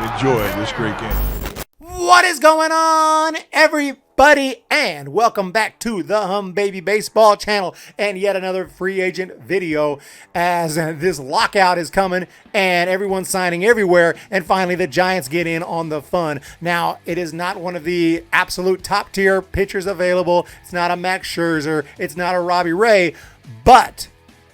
Enjoy this great game. What is going on, everybody? And welcome back to the Humm Baby Baseball channel and yet another free agent video as this lockout is coming and everyone's signing everywhere, and finally the Giants get in on the fun. Now, it is not one of the absolute top tier pitchers available. It's not a Max Scherzer. It's not a Robbie Ray, but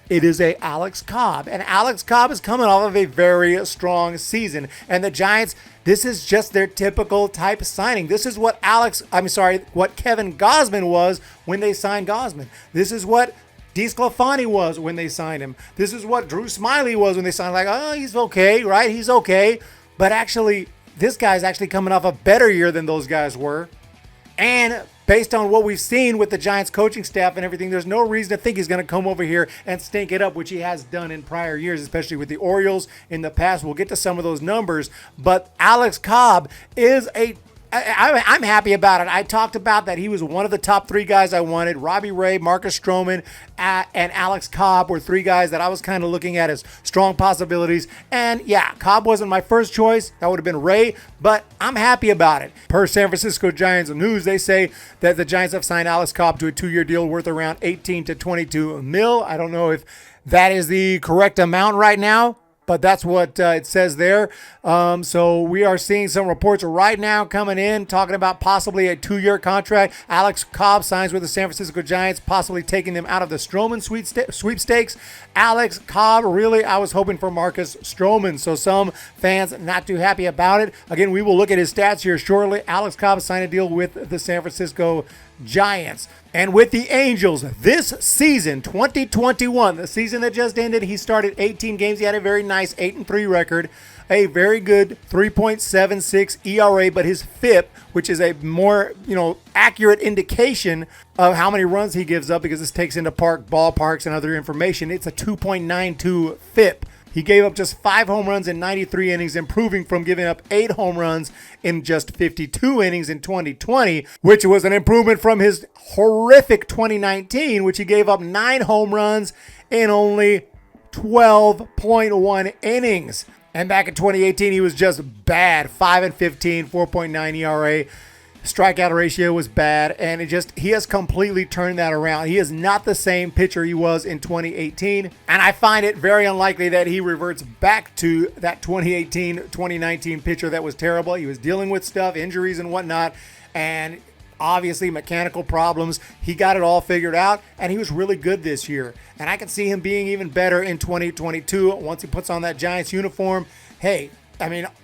it is a Alex Cobb, and Alex Cobb is coming off of a very strong season, and the Giants, this is just their typical type of signing. This is what what Kevin Gausman was when they signed Gausman. This is what DeSclafani was when they signed him. This is what Drew Smyly was when they signed him. Like, oh, he's okay, right? He's okay. But actually, this guy's actually coming off a better year than those guys were. And based on what we've seen with the Giants coaching staff and everything, there's no reason to think he's going to come over here and stink it up, which he has done in prior years, especially with the Orioles in the past. We'll get to some of those numbers, but Alex Cobb is I'm happy about it. I talked about that he was one of the top three guys I wanted. Robbie Ray, Marcus Stroman, and Alex Cobb were three guys that I was kind of looking at as strong possibilities. And yeah, Cobb wasn't my first choice. That would have been Ray, but I'm happy about it. Per San Francisco Giants news, they say that the Giants have signed Alex Cobb to a 2-year deal worth around 18 to 22 mil. I don't know if that is the correct amount right now, but that's what it says there. So we are seeing some reports right now coming in talking about possibly a 2-year contract. Alex Cobb signs with the San Francisco Giants, possibly taking them out of the Stroman sweepstakes. Alex Cobb, really, I was hoping for Marcus Stroman. So some fans not too happy about it. Again, we will look at his stats here shortly. Alex Cobb signed a deal with the San Francisco Giants. And with the Angels this season, 2021, the season that just ended, he started 18 games. He had a very nice 8-3 record, a very good 3.76 ERA, but his FIP, which is a more, accurate indication of how many runs he gives up, because this takes into ballparks and other information, it's a 2.92 FIP. He gave up just 5 home runs in 93 innings, improving from giving up 8 home runs in just 52 innings in 2020, which was an improvement from his horrific 2019, which he gave up 9 home runs in only 12.1 innings. And back in 2018, he was just bad. 5-15, 4.9 ERA. Strikeout ratio was bad, and he has completely turned that around. He is not the same pitcher he was in 2018, and I find it very unlikely that he reverts back to that 2018-2019 pitcher that was terrible. He was dealing with stuff, injuries and whatnot, and obviously mechanical problems. He got it all figured out, and he was really good this year, and I can see him being even better in 2022 once he puts on that Giants uniform. Hey,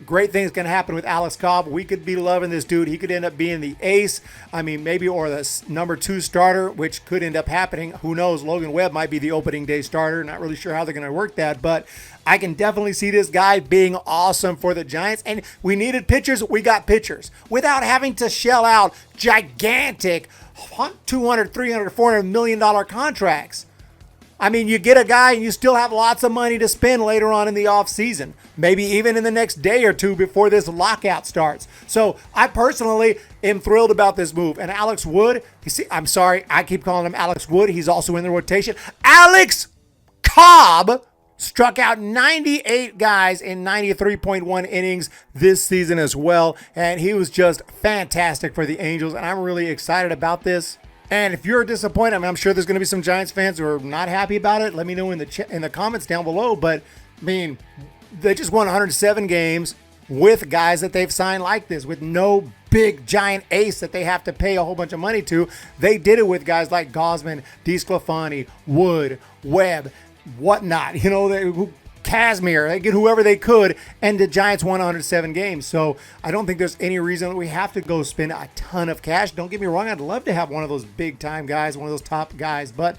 great things can happen with Alex Cobb. We could be loving this dude. He could end up being the ace. Maybe, or the number 2 starter, which could end up happening. Who knows? Logan Webb might be the opening day starter. Not really sure how they're going to work that, but I can definitely see this guy being awesome for the Giants. And we needed pitchers. We got pitchers without having to shell out gigantic $200, $300, $400 million contracts. You get a guy and you still have lots of money to spend later on in the offseason, maybe even in the next day or two before this lockout starts. So I personally am thrilled about this move. And Alex Wood, I keep calling him Alex Wood. He's also in the rotation. Alex Cobb struck out 98 guys in 93.1 innings this season as well. And he was just fantastic for the Angels. And I'm really excited about this. And if you're disappointed, I'm sure there's going to be some Giants fans who are not happy about it. Let me know in the comments down below. But, they just won 107 games with guys that they've signed like this, with no big giant ace that they have to pay a whole bunch of money to. They did it with guys like Gausman, DeSclafani, Wood, Webb, whatnot. Kazmir, they get whoever they could, and the Giants won 107 games. So I don't think there's any reason that we have to go spend a ton of cash. Don't get me wrong, I'd love to have one of those big-time guys, one of those top guys, but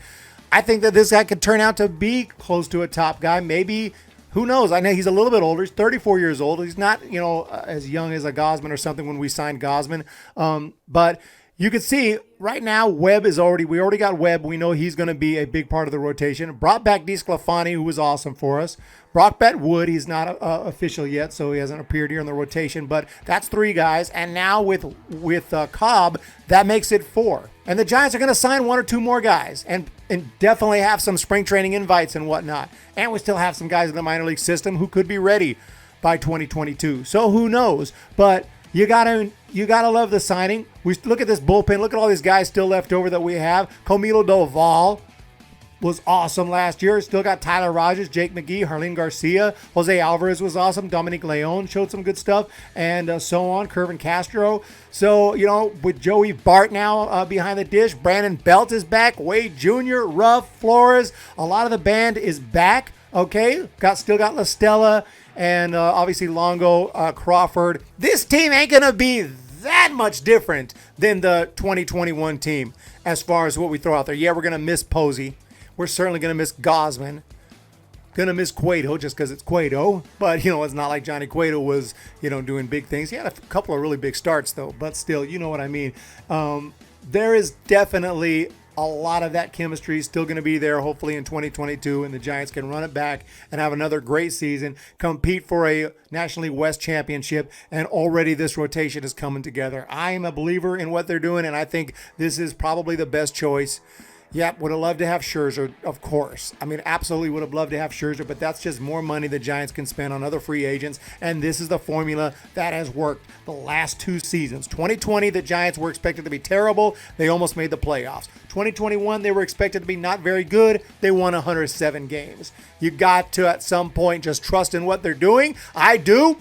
I think that this guy could turn out to be close to a top guy. Maybe, who knows? I know he's a little bit older. He's 34 years old. He's not, as young as a Gausman or something when we signed Gausman. But you can see right now we already got Webb. We know he's going to be a big part of the rotation. Brought back DeSclafani, who was awesome for us. Brought back Wood. He's not official yet, so he hasn't appeared here in the rotation. But that's 3 guys. And now with COBB, that makes it 4. And the Giants are going to sign 1 or 2 more guys and definitely have some spring training invites and whatnot. And we still have some guys in the minor league system who could be ready by 2022. So who knows? But you gotta love the signing. We look at this bullpen. Look at all these guys still left over that we have. Camilo Doval was awesome last year. Still got Tyler Rogers, Jake McGee, Harleen Garcia. Jose Alvarez was awesome. Dominic Leon showed some good stuff, and so on. Kervin Castro. So, with Joey Bart now behind the dish, Brandon Belt is back. Wade Jr., Ruff, Flores. A lot of the band is back. Okay, still got La Stella and obviously Longo, Crawford. This team ain't going to be that much different than the 2021 team as far as what we throw out there. Yeah, we're going to miss Posey. We're certainly going to miss Gosman. Going to miss Cueto just because it's Cueto. But, it's not like Johnny Cueto was, doing big things. He had a couple of really big starts, though. But still, you know what I mean. There is definitely a lot of that chemistry still going to be there, hopefully in 2022, and the Giants can run it back and have another great season, compete for a National League West championship, and already this rotation is coming together. I am a believer in what they're doing, and I think this is probably the best choice. Yep, would have loved to have Scherzer, of course. I mean, absolutely would have loved to have Scherzer, but that's just more money the Giants can spend on other free agents, and this is the formula that has worked the last 2 seasons. 2020, the Giants were expected to be terrible. They almost made the playoffs. 2021, they were expected to be not very good. They won 107 games. You got to, at some point, just trust in what they're doing. I do.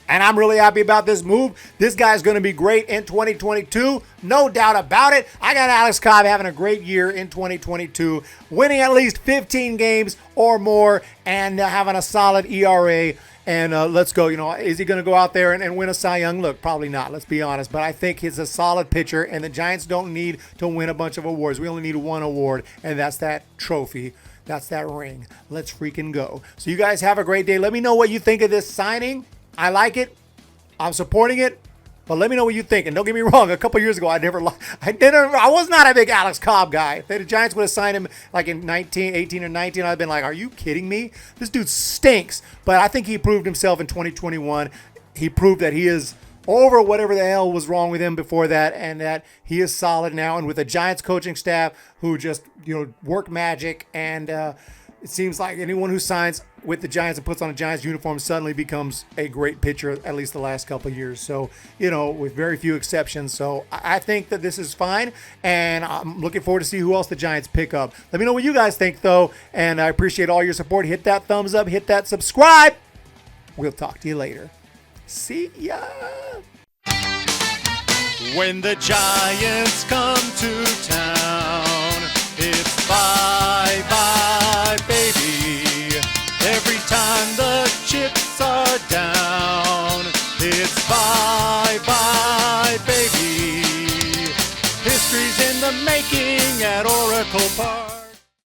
And I'm really happy about this move. This guy's going to be great in 2022. No doubt about it. I got Alex Cobb having a great year in 2022, winning at least 15 games or more and having a solid ERA. And let's go. Is he going to go out there and win a Cy Young? Look, probably not. Let's be honest. But I think he's a solid pitcher, and the Giants don't need to win a bunch of awards. We only need 1 award, and that's that trophy. That's that ring. Let's freaking go. So you guys have a great day. Let me know what you think of this signing. I like it. I'm supporting it. But let me know what you think. And don't get me wrong, a couple years ago, I was not a big Alex Cobb guy. If the Giants would have signed him like in 18 or 19, I'd have been like, are you kidding me? This dude stinks. But I think he proved himself in 2021. He proved that he is over whatever the hell was wrong with him before that, and that he is solid now. And with the Giants coaching staff who just, work magic, and it seems like anyone who signs with the Giants and puts on a Giants uniform suddenly becomes a great pitcher, at least the last couple of years. So, with very few exceptions. So I think that this is fine, and I'm looking forward to see who else the Giants pick up. Let me know what you guys think, though, and I appreciate all your support. Hit that thumbs up, hit that subscribe. We'll talk to you later. See ya. When the Giants come to town, it's bye-bye, baby. Every time the chips are down, it's bye-bye, baby. History's in the making at Oracle Park.